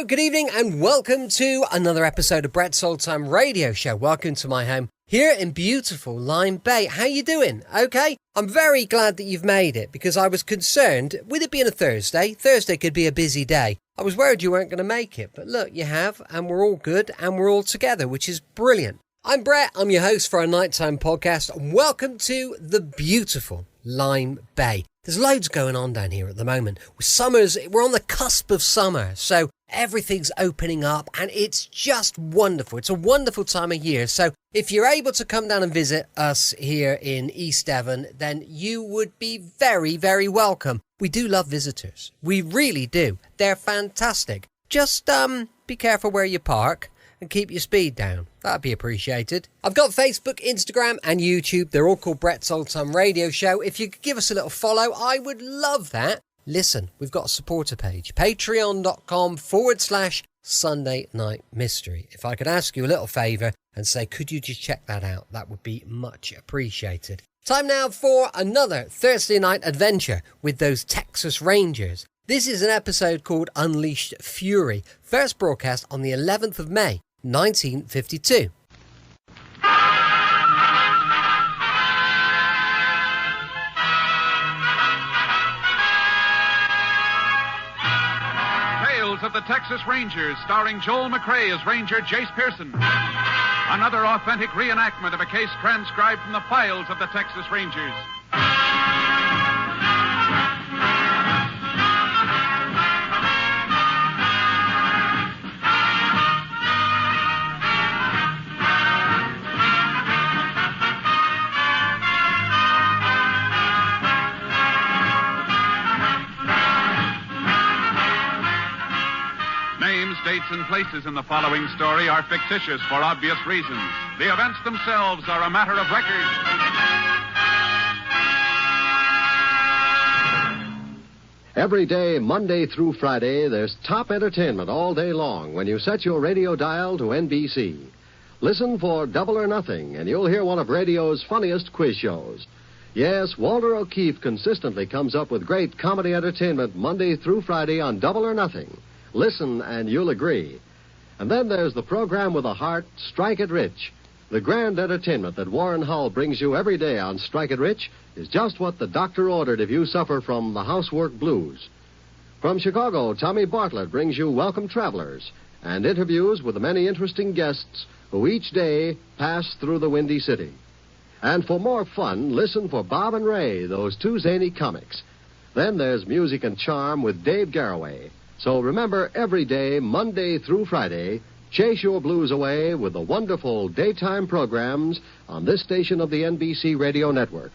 Hello, good evening, and welcome to another episode of Brett's Old Time Radio Show. Welcome to my home here in beautiful Lyme Bay. How you doing? Okay? I'm very glad that you've made it, because I was concerned, with it being a Thursday could be a busy day. I was worried you weren't going to make it, but look, you have, and we're all good, and we're all together, which is brilliant. I'm Brett, I'm your host for our Nighttime podcast, and welcome to the beautiful Lyme Bay. There's loads going on down here at the moment. We're on the cusp of summer, so everything's opening up and it's just wonderful. It's a wonderful time of year. So if you're able to come down and visit us here in East Devon, then you would be very, very welcome. We do love visitors. We really do. They're fantastic. Just be careful where you park and keep your speed down. That'd be appreciated. I've got Facebook, Instagram and YouTube. They're all called Brett's Old Time Radio Show. If you could give us a little follow, I would love that. Listen, we've got a supporter page, patreon.com/Sunday Night Mystery. If I could ask you a little favour and say, could you just check that out? That would be much appreciated. Time now for another Thursday night adventure with those Texas Rangers. This is an episode called Unleashed Fury, first broadcast on the 11th of May, 1952. Of the Texas Rangers, starring Joel McRae as Ranger Jace Pearson. Another authentic reenactment of a case transcribed from the files of the Texas Rangers. Dates and places in the following story are fictitious for obvious reasons. The events themselves are a matter of record. Every day, Monday through Friday, there's top entertainment all day long when you set your radio dial to NBC. Listen for Double or Nothing, and you'll hear one of radio's funniest quiz shows. Yes, Walter O'Keefe consistently comes up with great comedy entertainment Monday through Friday on Double or Nothing. Listen, and you'll agree. And then there's the program with a heart, Strike It Rich. The grand entertainment that Warren Hull brings you every day on Strike It Rich is just what the doctor ordered if you suffer from the housework blues. From Chicago, Tommy Bartlett brings you Welcome Travelers and interviews with the many interesting guests who each day pass through the Windy City. And for more fun, listen for Bob and Ray, those two zany comics. Then there's Music and Charm with Dave Garroway. So remember, every day, Monday through Friday, chase your blues away with the wonderful daytime programs on this station of the NBC Radio Network.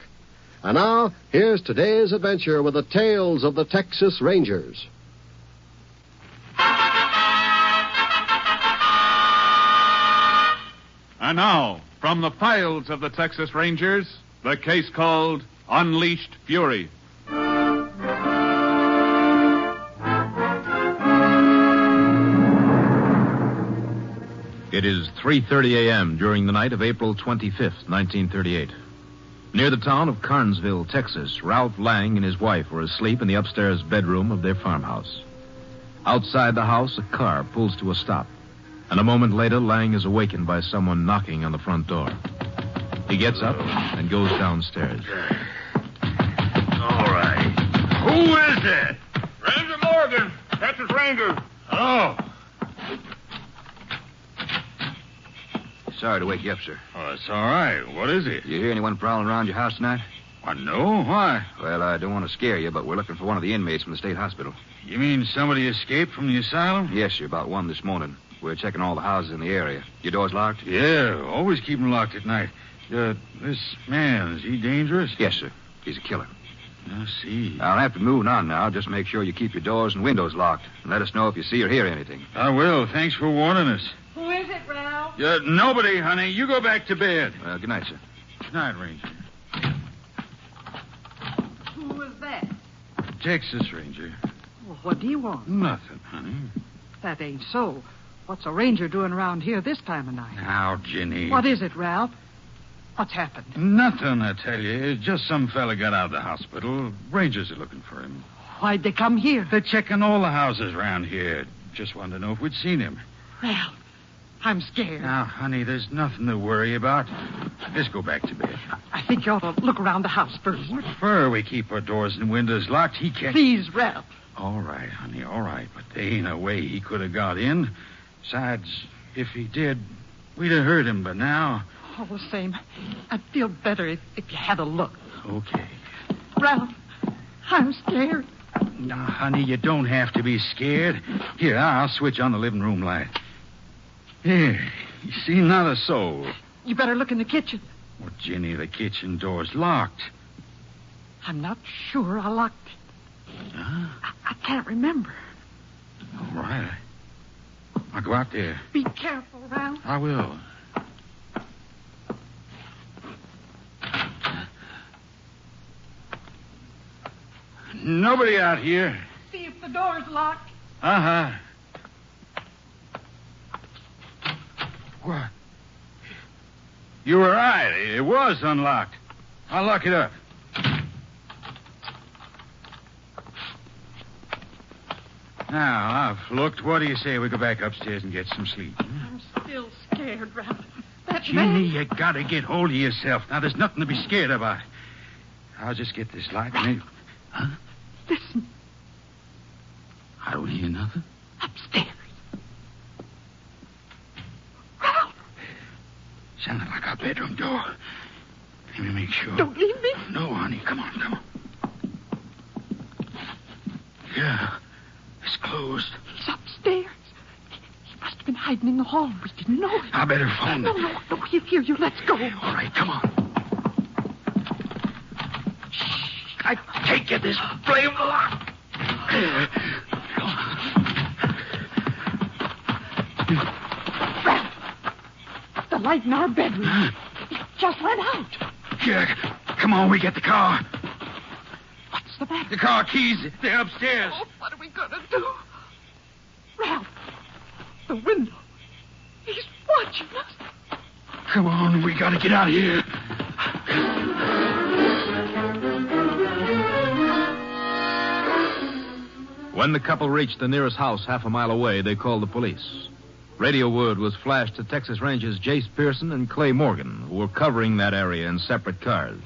And now, here's today's adventure with the tales of the Texas Rangers. And now, from the files of the Texas Rangers, the case called Unleashed Fury. It is 3:30 a.m. during the night of April 25th, 1938. Near the town of Carnesville, Texas, Ralph Lang and his wife were asleep in the upstairs bedroom of their farmhouse. Outside the house, a car pulls to a stop, and a moment later, Lang is awakened by someone knocking on the front door. He gets up and goes downstairs. All right. Who is it? Ranger Morgan, Texas Ranger. Oh. Sorry to wake you up, sir. Oh, it's all right. What is it? You hear anyone prowling around your house tonight? I know. Why? Well, I don't want to scare you, but we're looking for one of the inmates from the state hospital. You mean somebody escaped from the asylum? Yes, sir, about 1 this morning. We're checking all the houses in the area. Your door's locked? Yeah, always keep them locked at night. This man, is he dangerous? Yes, sir. He's a killer. I see. I'll have to move on now. Just make sure you keep your doors and windows locked. And let us know if you see or hear anything. I will. Thanks for warning us. Who is it, Ralph? Nobody, honey. You go back to bed. Good night, sir. Good night, Ranger. Who was that? Texas Ranger. Well, what do you want? Nothing, honey. That ain't so. What's a ranger doing around here this time of night? Now, Jenny. What is it, Ralph? What's happened? Nothing, I tell you. Just some fella got out of the hospital. Rangers are looking for him. Why'd they come here? They're checking all the houses around here. Just wanted to know if we'd seen him. Ralph, I'm scared. Now, honey, there's nothing to worry about. Let's go back to bed. I think you ought to look around the house first. What for? We keep our doors and windows locked. He can't... Please, Ralph. All right, honey, all right. But there ain't a way he could have got in. Besides, if he did, we'd have heard him by now. All the same, I'd feel better if you had a look. Okay. Ralph, I'm scared. Now, honey, you don't have to be scared. Here, I'll switch on the living room light. Here, you see, not a soul. You better look in the kitchen. Well, Jenny, the kitchen door's locked. I'm not sure I locked it. Huh? I can't remember. All right. I'll go out there. Be careful, Ralph. I will. Nobody out here. See if the door's locked. Uh-huh. What? You were right. It was unlocked. I'll lock it up. Now, I've looked. What do you say we go back upstairs and get some sleep? I'm still scared, Ralph. That Jenny, man... you gotta get hold of yourself. Now, there's nothing to be scared about. I'll just get this light and then... Huh? Listen, I don't hear nothing. upstairs. Ralph! Sounded like our bedroom door. Let me make sure. Don't leave me. No, honey. Come on, come on. Yeah. It's closed. He's upstairs. He must have been hiding in the hall. We didn't know it. I better phone No, he'll hear you. Let's go. All right, come on. I can't get this blame lock. Ralph, the light in our bedroom. It just went out. Yeah, come on, we get the car. What's the matter? The car keys, they're upstairs. Oh, what are we going to do? Ralph, the window. He's watching us. Come on, we gotta get out of here. When the couple reached the nearest house half a mile away, they called the police. Radio word was flashed to Texas Rangers Jace Pearson and Clay Morgan, who were covering that area in separate cars.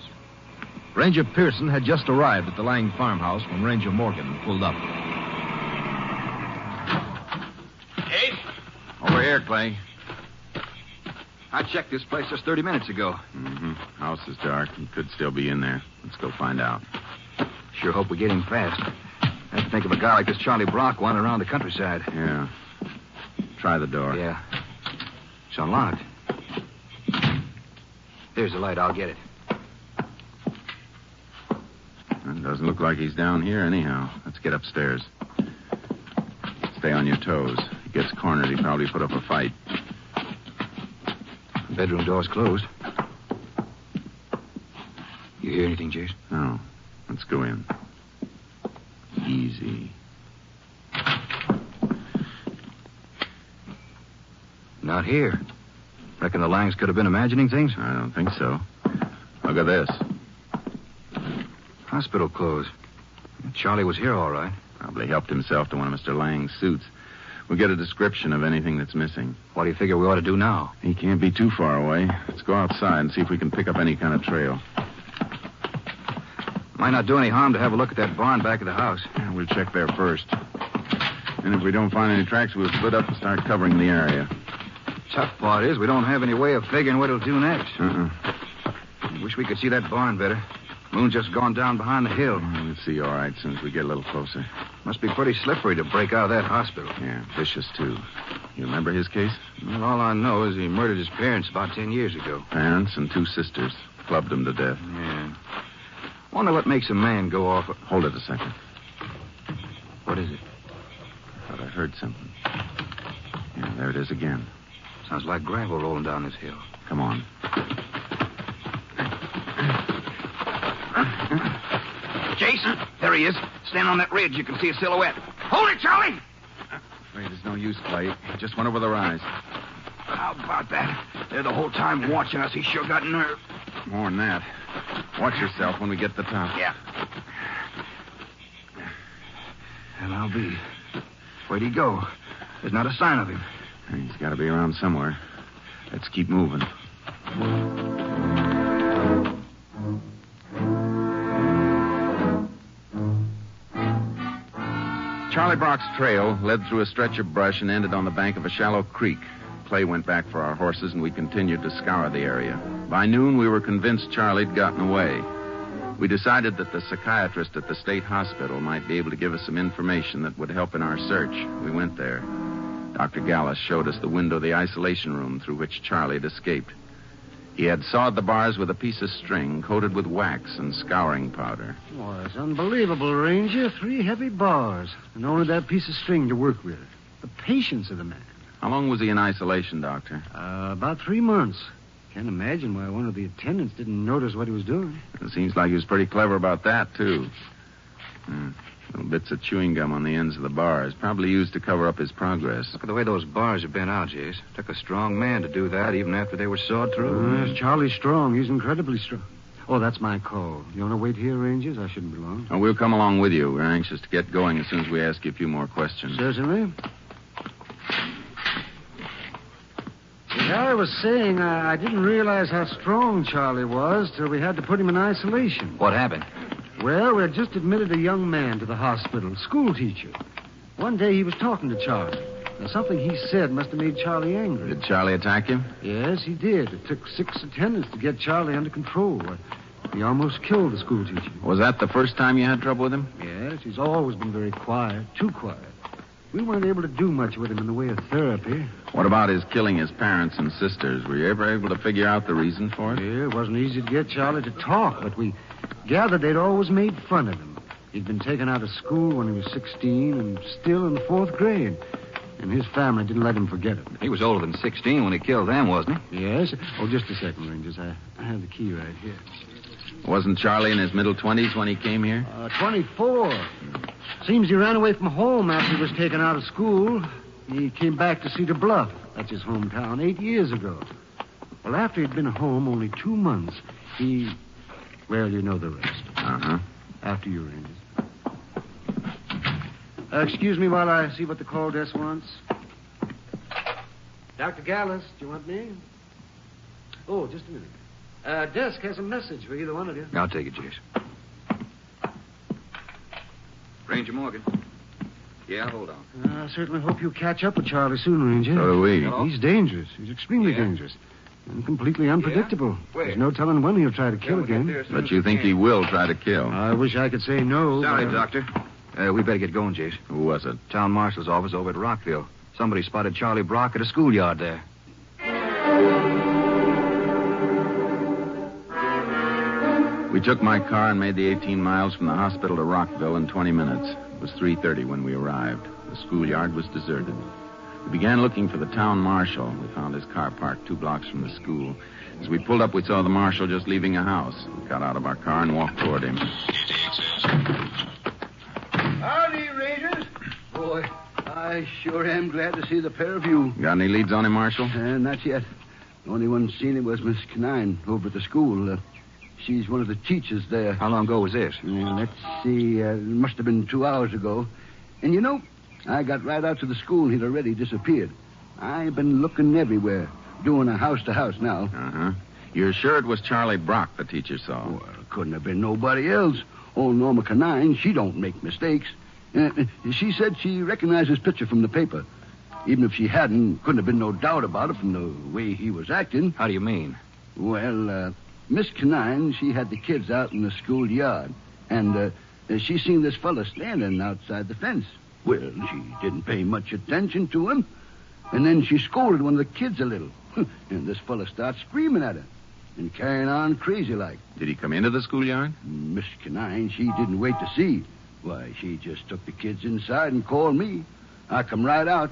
Ranger Pearson had just arrived at the Lang farmhouse when Ranger Morgan pulled up. Kate? Over here, Clay. I checked this place just 30 minutes ago. Mm-hmm. House is dark. He could still be in there. Let's go find out. Sure hope we get him fast. I have to think of a guy like this Charlie Brock wandering around the countryside. Yeah. Try the door. Yeah. It's unlocked. There's the light. I'll get it. It doesn't look like he's down here anyhow. Let's get upstairs. Stay on your toes. If he gets cornered, he probably put up a fight. The bedroom door's closed. You hear anything, Jason? No. Let's go in. Easy. Not here. Reckon the Langs could have been imagining things? I don't think so. Look at this. Hospital clothes. Charlie was here all right. Probably helped himself to one of Mr. Lang's suits. We'll get a description of anything that's missing. What do you figure we ought to do now? He can't be too far away. Let's go outside and see if we can pick up any kind of trail. Might not do any harm to have a look at that barn back of the house. Yeah, we'll check there first. And if we don't find any tracks, we'll split up and start covering the area. Tough part is we don't have any way of figuring what it'll do next. Wish we could see that barn better. Moon's just gone down behind the hill. We'll see all right as soon as we get a little closer. Must be pretty slippery to break out of that hospital. Yeah, vicious, too. You remember his case? Well, all I know is he murdered his parents about 10 years ago. Parents and 2 sisters. Clubbed them to death. Yeah. Wonder what makes a man go off... Hold it a second. What is it? Thought I heard something. Yeah, there it is again. Sounds like gravel rolling down this hill. Come on. Jason, there he is. Stand on that ridge. You can see a silhouette. Hold it, Charlie! Afraid there's no use, Clay. He just went over the rise. How about that? They're the whole time watching us. He sure got nerve. More than that. Watch yourself when we get to the top. Yeah. And I'll be. Where'd he go? There's not a sign of him. He's got to be around somewhere. Let's keep moving. Charlie Brock's trail led through a stretch of brush and ended on the bank of a shallow creek. Clay went back for our horses, and we continued to scour the area. By noon, we were convinced Charlie'd gotten away. We decided that the psychiatrist at the state hospital might be able to give us some information that would help in our search. We went there. Dr. Gallus showed us the window of the isolation room through which Charlie had escaped. He had sawed the bars with a piece of string coated with wax and scouring powder. Oh, it's unbelievable, Ranger. 3 heavy bars, and only that piece of string to work with. The patience of the man. How long was he in isolation, Doctor? About 3 months. Can't imagine why one of the attendants didn't notice what he was doing. It seems like he was pretty clever about that, too. Little bits of chewing gum on the ends of the bars, probably used to cover up his progress. Look at the way those bars have been out, Jace. Took a strong man to do that, even after they were sawed through. Yes, Charlie's strong. He's incredibly strong. Oh, that's my call. You want to wait here, Rangers? I shouldn't be long. Oh, we'll come along with you. We're anxious to get going as soon as we ask you a few more questions. Certainly. As I was saying, I didn't realize how strong Charlie was till we had to put him in isolation. What happened? Well, we had just admitted a young man to the hospital, school teacher. One day he was talking to Charlie. Now, something he said must have made Charlie angry. Did Charlie attack him? Yes, he did. It took 6 attendants to get Charlie under control. He almost killed the school teacher. Was that the first time you had trouble with him? Yes, he's always been very quiet, too quiet. We weren't able to do much with him in the way of therapy. What about his killing his parents and sisters? Were you ever able to figure out the reason for it? Yeah, it wasn't easy to get Charlie to talk, but we gathered they'd always made fun of him. He'd been taken out of school when he was 16 and still in the 4th grade. And his family didn't let him forget it. He was older than 16 when he killed them, wasn't he? Yes. Oh, just a second, Rangers. I have the key right here. Wasn't Charlie in his middle 20s when he came here? 24. Seems he ran away from home after he was taken out of school. He came back to Cedar Bluff. That's his hometown, 8 years ago. Well, after he'd been home only 2 months, he... Well, you know the rest. Uh-huh. After you, Rangers. Excuse me while I see what the call desk wants. Dr. Gallus, do you want me? Oh, just a minute. Desk has a message for either one of you. I'll take it, Jace. Ranger Morgan. Yeah, hold on. I certainly hope you catch up with Charlie soon, Ranger. So do we. Hello? He's dangerous. He's extremely dangerous. And completely unpredictable. Where? There's no telling when he'll try to kill again. But you think he will try to kill? I wish I could say no. Sorry, but, Doctor. We better get going, Jace. Who was it? Town marshal's office over at Rockville. Somebody spotted Charlie Brock at a schoolyard there. We took my car and made the 18 miles from the hospital to Rockville in 20 minutes. It was 3:30 when we arrived. The schoolyard was deserted. We began looking for the town marshal. We found his car parked 2 blocks from the school. As we pulled up, we saw the marshal just leaving a house. We got out of our car and walked toward him. Howdy, Rangers. Boy, I sure am glad to see the pair of you. Got any leads on him, Marshal? Not yet. The only one seen him was Miss Canine over at the school. She's one of the teachers there. How long ago was this? Let's see. It must have been 2 hours ago. And you know, I got right out to the school and he'd already disappeared. I've been looking everywhere, doing a house-to-house now. Uh-huh. You're sure it was Charlie Brock the teacher saw? Well, couldn't have been nobody else. Old Norma Canine, she don't make mistakes. She said she recognized his picture from the paper. Even if she hadn't, couldn't have been no doubt about it from the way he was acting. How do you mean? Well, Miss Canine, she had the kids out in the schoolyard. And she seen this fella standing outside the fence. Well, she didn't pay much attention to him. And then she scolded one of the kids a little. And this fella starts screaming at her and carrying on crazy like. Did he come into the schoolyard? Miss Canine, she didn't wait to see. Why, she just took the kids inside and called me. I come right out.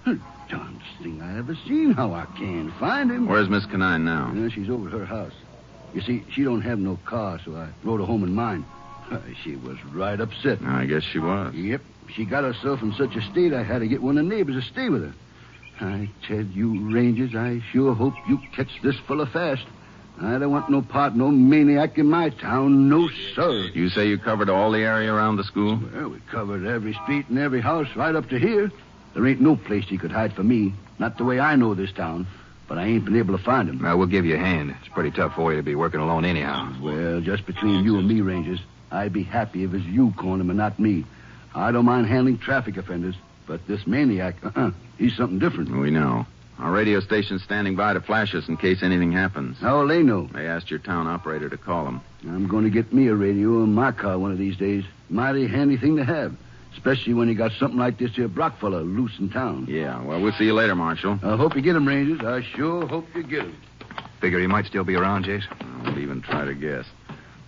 Darndest thing I ever seen. How I can't find him. Where's Miss Canine now? She's over at her house. You see, she don't have no car, so I rode her home in mine. She was right upset. I guess she was. Yep. She got herself in such a state I had to get one of the neighbors to stay with her. I tell you, Rangers, I sure hope you catch this fella fast. I don't want no part, no maniac in my town. No, sir. You say you covered all the area around the school? Well, we covered every street and every house right up to here. There ain't no place he could hide from me. Not the way I know this town. But I ain't been able to find him. Well, we'll give you a hand. It's pretty tough for you to be working alone anyhow. Well, just between you and me, Rangers, I'd be happy if it was you calling him and not me. I don't mind handling traffic offenders, but this maniac, he's something different. We know. Our radio station's standing by to flash us in case anything happens. How will they know? They asked your town operator to call them. I'm going to get me a radio in my car one of these days. Mighty handy thing to have. Especially when you got something like this here Brock fella loose in town. Yeah, well, we'll see you later, Marshal. I hope you get him, Rangers. I sure hope you get him. Figure he might still be around, Jace? I won't even try to guess.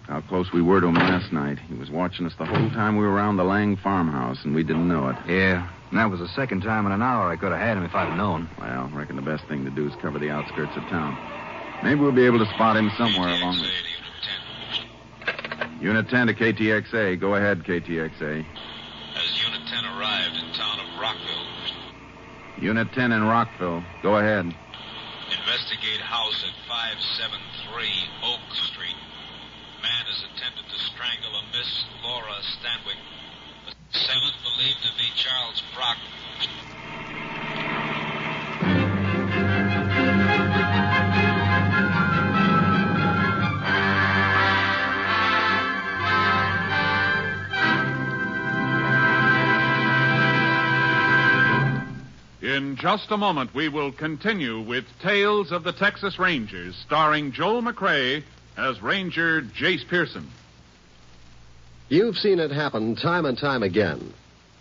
How close we were to him last night. He was watching us the whole time we were around the Lang farmhouse, and we didn't know it. Yeah, and that was the second time in an hour I could have had him if I'd have known. Well, I reckon the best thing to do is cover the outskirts of town. Maybe we'll be able to spot him somewhere along the... Unit 10 to KTXA. Go ahead, KTXA. Has Unit 10 arrived in town of Rockville? Unit 10 in Rockville. Go ahead. Investigate house at 573 Oak Street. Man has attempted to strangle a Miss Laura Stanwyck. The assailant believed to be Charles Brock. In just a moment, we will continue with Tales of the Texas Rangers, starring Joel McCrea as Ranger Jace Pearson. You've seen it happen time and time again.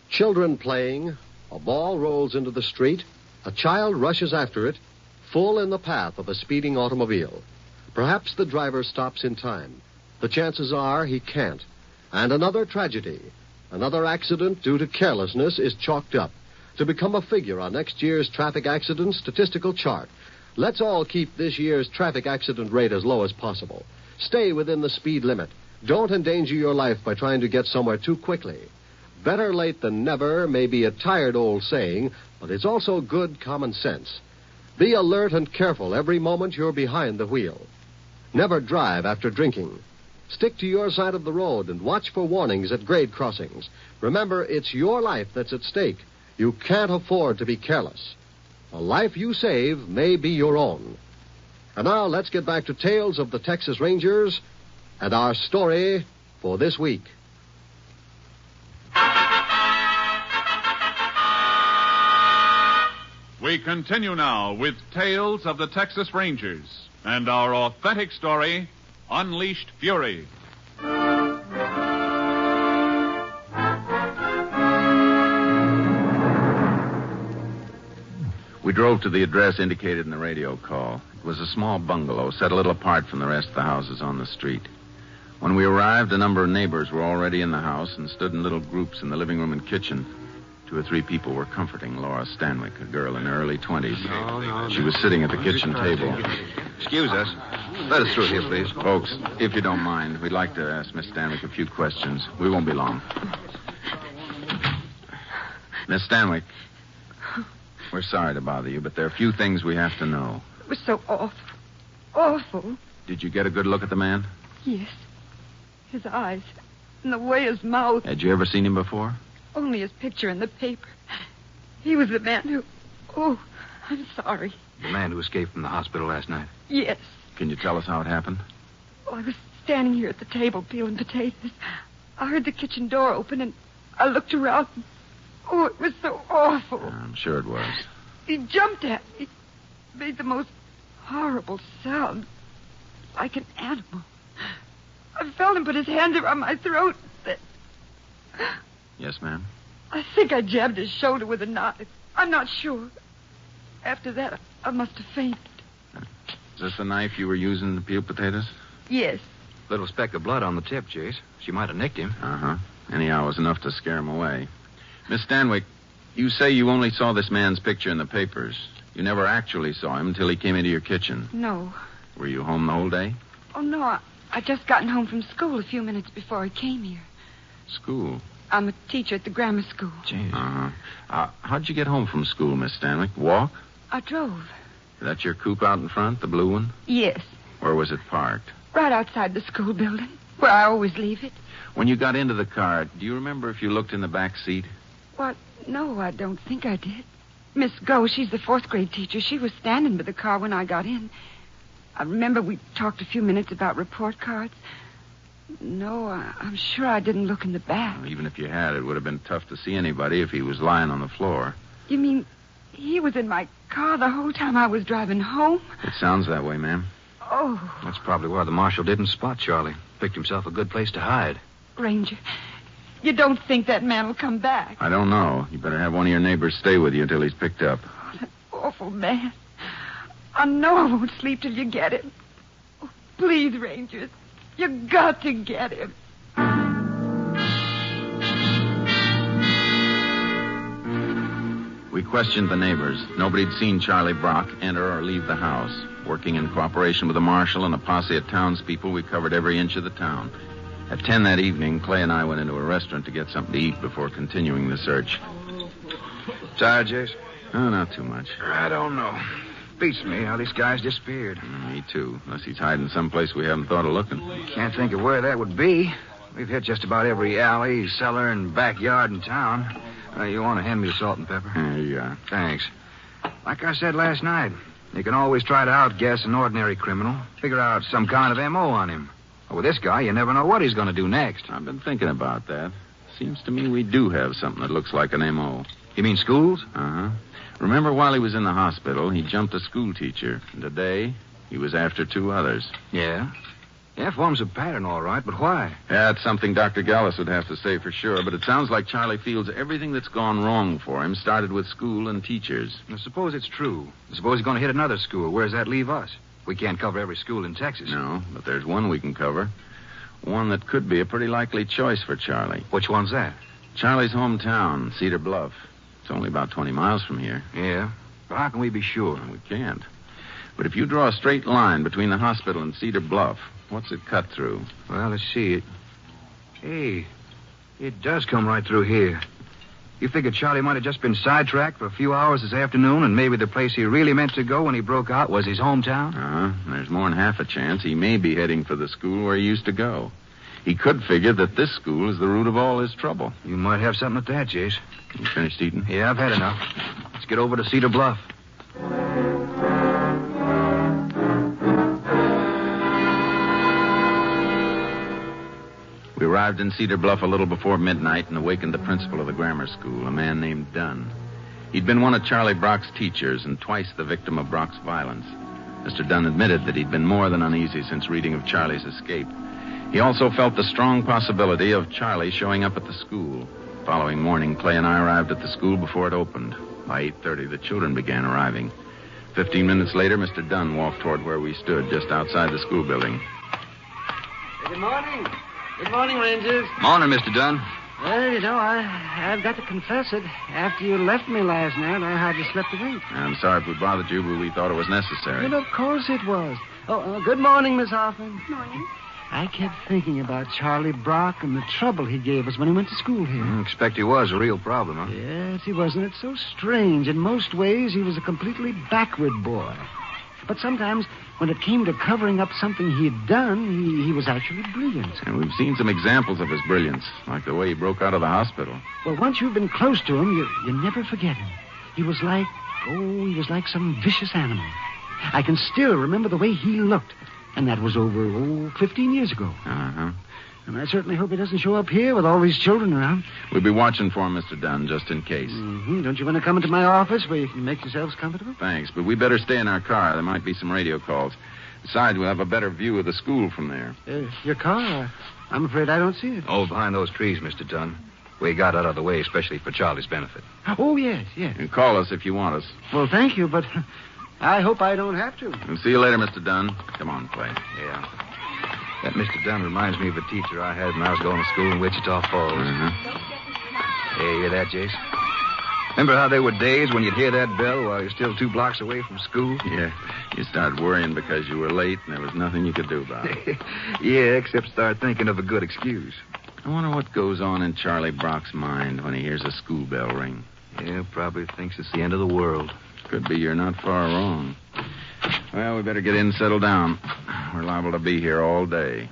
Children playing, a ball rolls into the street, a child rushes after it, full in the path of a speeding automobile. Perhaps the driver stops in time. The chances are he can't. And another tragedy, another accident due to carelessness is chalked up to become a figure on next year's traffic accident statistical chart. Let's all keep this year's traffic accident rate as low as possible. Stay within the speed limit. Don't endanger your life by trying to get somewhere too quickly. Better late than never may be a tired old saying, but it's also good common sense. Be alert and careful every moment you're behind the wheel. Never drive after drinking. Stick to your side of the road and watch for warnings at grade crossings. Remember, it's your life that's at stake. You can't afford to be careless. A life you save may be your own. And now let's get back to Tales of the Texas Rangers and our story for this week. We continue now with Tales of the Texas Rangers and our authentic story, Unleashed Fury. We drove to the address indicated in the radio call. It was a small bungalow set a little apart from the rest of the houses on the street. When we arrived, a number of neighbors were already in the house and stood in little groups in the living room and kitchen. 2 or 3 people were comforting Laura Stanwyck, a girl in her early 20s. She was sitting at the kitchen table. Excuse us. Let us through here, please. Folks, if you don't mind, we'd like to ask Miss Stanwyck a few questions. We won't be long. Miss Stanwyck, we're sorry to bother you, but there are a few things we have to know. It was so awful. Awful. Did you get a good look at the man? Yes. His eyes. And the way his mouth. Had you ever seen him before? Only his picture in the paper. He was the man who... Oh, I'm sorry. The man who escaped from the hospital last night. Yes. Can you tell us how it happened? Well, I was standing here at the table peeling potatoes. I heard the kitchen door open, and I looked around. Oh, it was so awful. I'm sure it was. He jumped at me. Made the most horrible sound. Like an animal. I felt him put his hands around my throat. Yes, ma'am? I think I jabbed his shoulder with a knife. I'm not sure. After that, I must have fainted. Is this the knife you were using to peel potatoes? Yes. Little speck of blood on the tip, Jace. She might have nicked him. Uh-huh. Anyhow, it was enough to scare him away. Miss Stanwyck, you say you only saw this man's picture in the papers. You never actually saw him until he came into your kitchen. No. Were you home the whole day? Oh, no. I just gotten home from school a few minutes before I came here. School? I'm a teacher at the grammar school. Gee. Uh-huh. How'd you get home from school, Miss Stanwyck? Walk? I drove. Is that your coupe out in front, the blue one? Yes. Where was it parked? Right outside the school building, where I always leave it. When you got into the car, do you remember if you looked in the back seat? What? No, I don't think I did. Miss Go, she's the 4th grade teacher. She was standing by the car when I got in. I remember we talked a few minutes about report cards. No, I'm sure I didn't look in the back. Well, even if you had, it would have been tough to see anybody if he was lying on the floor. You mean he was in my car the whole time I was driving home? It sounds that way, ma'am. Oh, That's probably why the marshal didn't spot Charlie. Picked himself a good place to hide. Ranger, you don't think that man will come back? I don't know. You better have one of your neighbors stay with you until he's picked up. Oh, that awful man. I know I won't sleep till you get him. Oh, please, Rangers, you got to get him. We questioned the neighbors. Nobody'd seen Charlie Brock enter or leave the house. Working in cooperation with the marshal and a posse of townspeople, we covered every inch of the town. At 10 that evening, Clay and I went into a restaurant to get something to eat before continuing the search. Tired, Jace? Oh, not too much. I don't know. Beats me how these guys disappeared. Me too, unless he's hiding someplace we haven't thought of looking. Can't think of where that would be. We've hit just about every alley, cellar, and backyard in town. You want to hand me the salt and pepper? Here you are. Thanks. Like I said last night, you can always try to outguess an ordinary criminal. Figure out some kind of M.O. on him. But with this guy, you never know what he's going to do next. I've been thinking about that. Seems to me we do have something that looks like an M.O. You mean schools? Uh-huh. Remember, while he was in the hospital, he jumped a school teacher. And today, he was after 2 others. Yeah? Yeah, forms a pattern, all right, but why? Yeah, it's something Dr. Gallus would have to say for sure, but it sounds like Charlie feels everything that's gone wrong for him started with school and teachers. Now, suppose it's true. Suppose he's going to hit another school. Where does that leave us? We can't cover every school in Texas. No, but there's one we can cover. One that could be a pretty likely choice for Charlie. Which one's that? Charlie's hometown, Cedar Bluff. It's only about 20 miles from here. Yeah, but how can we be sure? Well, we can't. But if you draw a straight line between the hospital and Cedar Bluff, what's it cut through? Well, let's see. Hey, it does come right through here. You figure Charlie might have just been sidetracked for a few hours this afternoon, and maybe the place he really meant to go when he broke out was his hometown? There's more than half a chance he may be heading for the school where he used to go. He could figure that this school is the root of all his trouble. You might have something at that, Jace. You finished eating? Yeah, I've had enough. Let's get over to Cedar Bluff. We arrived in Cedar Bluff a little before midnight and awakened the principal of the grammar school, a man named Dunn. He'd been one of Charlie Brock's teachers and twice the victim of Brock's violence. Mr. Dunn admitted that he'd been more than uneasy since reading of Charlie's escape. He also felt the strong possibility of Charlie showing up at the school. The following morning, Clay and I arrived at the school before it opened. By 8:30, the children began arriving. 15 minutes later, Mr. Dunn walked toward where we stood, just outside the school building. Good morning. Good morning, Rangers. Morning, Mr. Dunn. Well, you know, I've got to confess it. After you left me last night, I hardly slept a wink. I'm sorry if we bothered you, but we thought it was necessary. Well, of course it was. Good morning, Miss Hoffman. Morning. I kept thinking about Charlie Brock and the trouble he gave us when he went to school here. I expect he was a real problem, huh? Yes, he wasn't it so strange. In most ways, he was a completely backward boy. But sometimes, when it came to covering up something he'd done, he was actually brilliant. And we've seen some examples of his brilliance, like the way he broke out of the hospital. Well, once you've been close to him, you never forget him. He was like some vicious animal. I can still remember the way he looked. And that was over, 15 years ago. Uh-huh. And I certainly hope he doesn't show up here with all these children around. We'll be watching for him, Mr. Dunn, just in case. Mm-hmm. Don't you want to come into my office where you can make yourselves comfortable? Thanks, but we better stay in our car. There might be some radio calls. Besides, we'll have a better view of the school from there. Your car? I'm afraid I don't see it. Oh, behind those trees, Mr. Dunn. We got out of the way, especially for Charlie's benefit. Oh, yes. And call us if you want us. Well, thank you, but I hope I don't have to. We'll see you later, Mr. Dunn. Come on, Clay. Yeah. That Mr. Dunn reminds me of a teacher I had when I was going to school in Wichita Falls. Uh-huh. Hey, you hear that, Jace? Remember how there were days when you'd hear that bell while you're still 2 blocks away from school? Yeah. You started worrying because you were late and there was nothing you could do about it. Yeah, except start thinking of a good excuse. I wonder what goes on in Charlie Brock's mind when he hears a school bell ring. Yeah, probably thinks it's the end of the world. Could be you're not far wrong. Well, we better get in and settle down. We're liable to be here all day.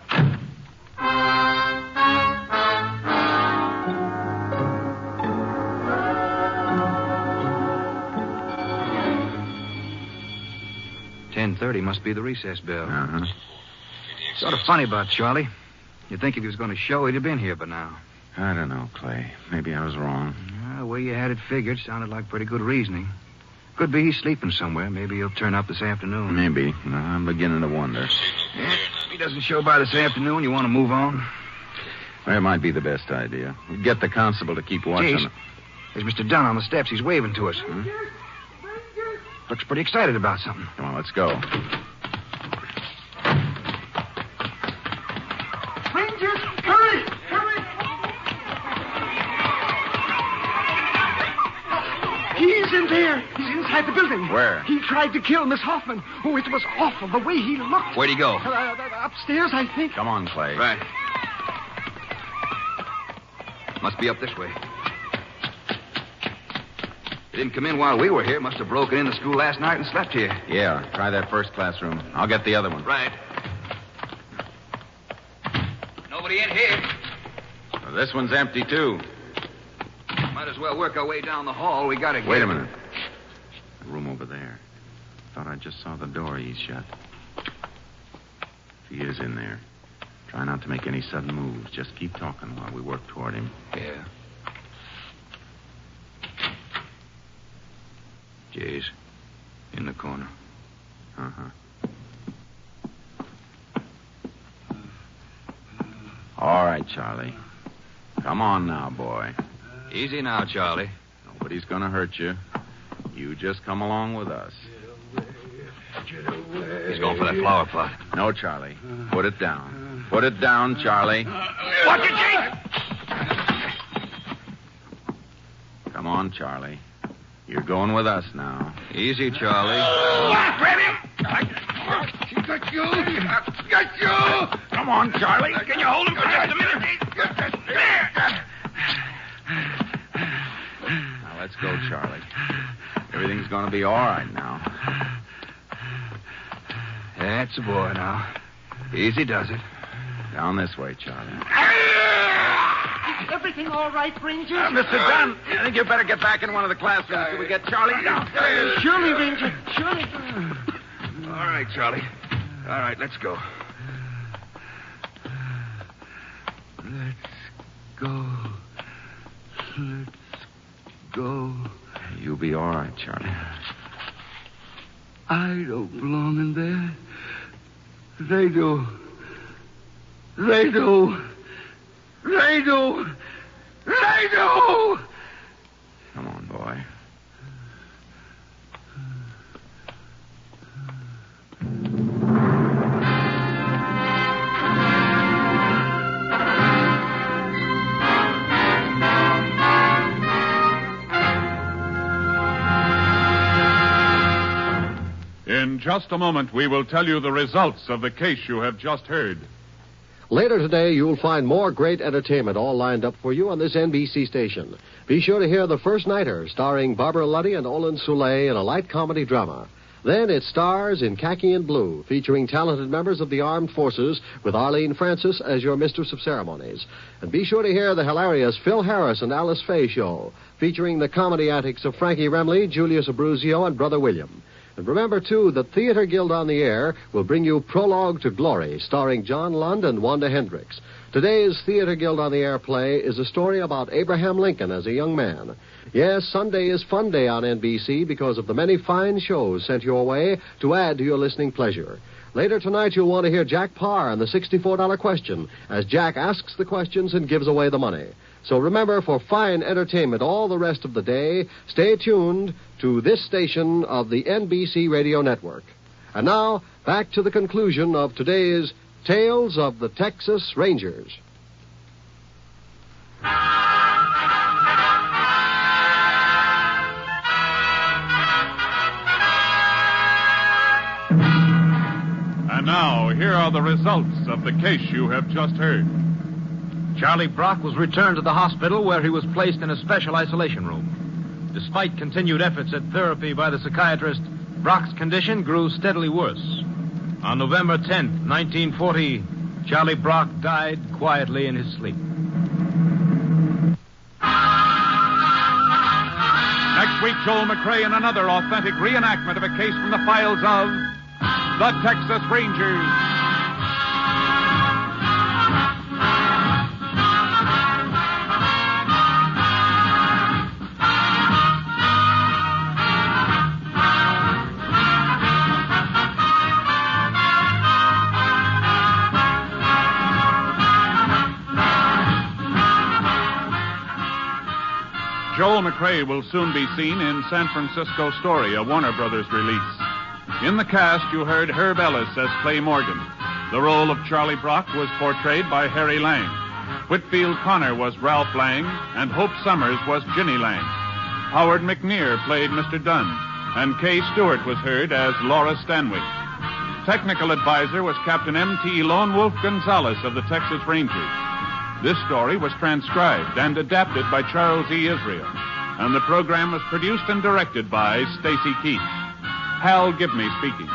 10:30 must be the recess bell. Uh-huh. Sort of funny about Charlie. You'd think if he was going to show, he'd have been here by now. I don't know, Clay. Maybe I was wrong. The way you had it figured sounded like pretty good reasoning. Could be he's sleeping somewhere. Maybe he'll turn up this afternoon. Maybe. No, I'm beginning to wonder. Yeah, if he doesn't show by this afternoon, you want to move on? Well, it might be the best idea. We'd get the constable to keep watching. Jeez. There's Mr. Dunn on the steps. He's waving to us. Looks pretty excited about something. Come on, let's go. Rangers, hurry! Hurry! He's in there. He's inside the building. Where? He tried to kill Miss Hoffman. Oh, it was awful, the way he looked. Where'd he go? Upstairs, I think. Come on, Clay. Right. Must be up this way. He didn't come in while we were here. Must have broken into school last night and slept here. Yeah, try that first classroom. I'll get the other one. Right. Nobody in here. Well, this one's empty, too. Might as well work our way down the hall. We gotta get... Wait a minute. The room over there. Thought I just saw the door ease shut. If he is in there, try not to make any sudden moves. Just keep talking while we work toward him. Yeah. Jay's in the corner. Uh-huh. All right, Charlie. Come on now, boy. Easy now, Charlie. Nobody's gonna hurt you. You just come along with us. He's going for that flower pot. No, Charlie. Put it down. Put it down, Charlie. Watch it, Jay! Come on, Charlie. You're going with us now. Easy, Charlie. Grab him! She got you! Got you! Come on, Charlie. Can you hold him for just a minute? Now, let's go, Charlie. Everything's going to be all right now. That's a boy now. Easy does it. Down this way, Charlie. Is everything all right, Ranger? Mr. Dunn, I think you better get back in one of the classrooms so we get Charlie downstairs. Surely, Ranger. Surely. All right, Charlie. All right, let's go. Let's go. Let's go. You'll be all right, Charlie. I don't belong in there. They do. They do. They do. They do. Come on, boy. In just a moment, we will tell you the results of the case you have just heard. Later today, you'll find more great entertainment all lined up for you on this NBC station. Be sure to hear The First Nighter, starring Barbara Luddy and Olin Soule in a light comedy drama. Then it stars in Khaki and Blue, featuring talented members of the armed forces with Arlene Francis as your mistress of ceremonies. And be sure to hear the hilarious Phil Harris and Alice Faye show, featuring the comedy antics of Frankie Remley, Julius Abruzio, and Brother William. And remember, too, that Theater Guild on the Air will bring you Prologue to Glory, starring John Lund and Wanda Hendricks. Today's Theater Guild on the Air play is a story about Abraham Lincoln as a young man. Yes, Sunday is Fun Day on NBC because of the many fine shows sent your way to add to your listening pleasure. Later tonight, you'll want to hear Jack Parr and the $64 question as Jack asks the questions and gives away the money. So remember, for fine entertainment all the rest of the day, stay tuned to this station of the NBC Radio Network. And now, back to the conclusion of today's Tales of the Texas Rangers. And now, here are the results of the case you have just heard. Charlie Brock was returned to the hospital where he was placed in a special isolation room. Despite continued efforts at therapy by the psychiatrist, Brock's condition grew steadily worse. On November 10th, 1940, Charlie Brock died quietly in his sleep. Next week, Joel McCrea in another authentic reenactment of a case from the files of the Texas Rangers. Joel McCrea will soon be seen in San Francisco Story, a Warner Brothers release. In the cast, you heard Herb Ellis as Clay Morgan. The role of Charlie Brock was portrayed by Harry Lang. Whitfield Connor was Ralph Lang, and Hope Summers was Ginny Lang. Howard McNear played Mr. Dunn, and Kay Stewart was heard as Laura Stanwyck. Technical advisor was Captain M.T. Lone Wolf Gonzalez of the Texas Rangers. This story was transcribed and adapted by Charles E. Israel, and the program was produced and directed by Stacy Keach. Hal Gibney speaking.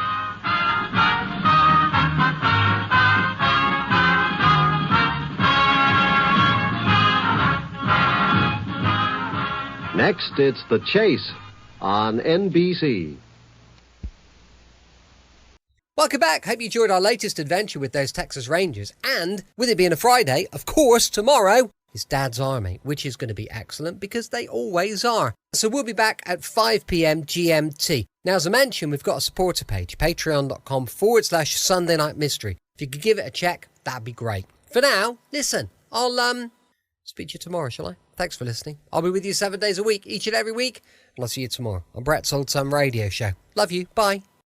Next, it's The Chase on NBC. Welcome back. Hope you enjoyed our latest adventure with those Texas Rangers. And with it being a Friday, of course, tomorrow is Dad's Army, which is going to be excellent because they always are. So we'll be back at 5 p.m. GMT. Now, as I mentioned, we've got a supporter page, patreon.com/Sunday Night Mystery. If you could give it a check, that'd be great. For now, listen, I'll speak to you tomorrow, shall I? Thanks for listening. I'll be with you 7 days a week, each and every week. And I'll see you tomorrow on Brett's Old Time Radio Show. Love you. Bye.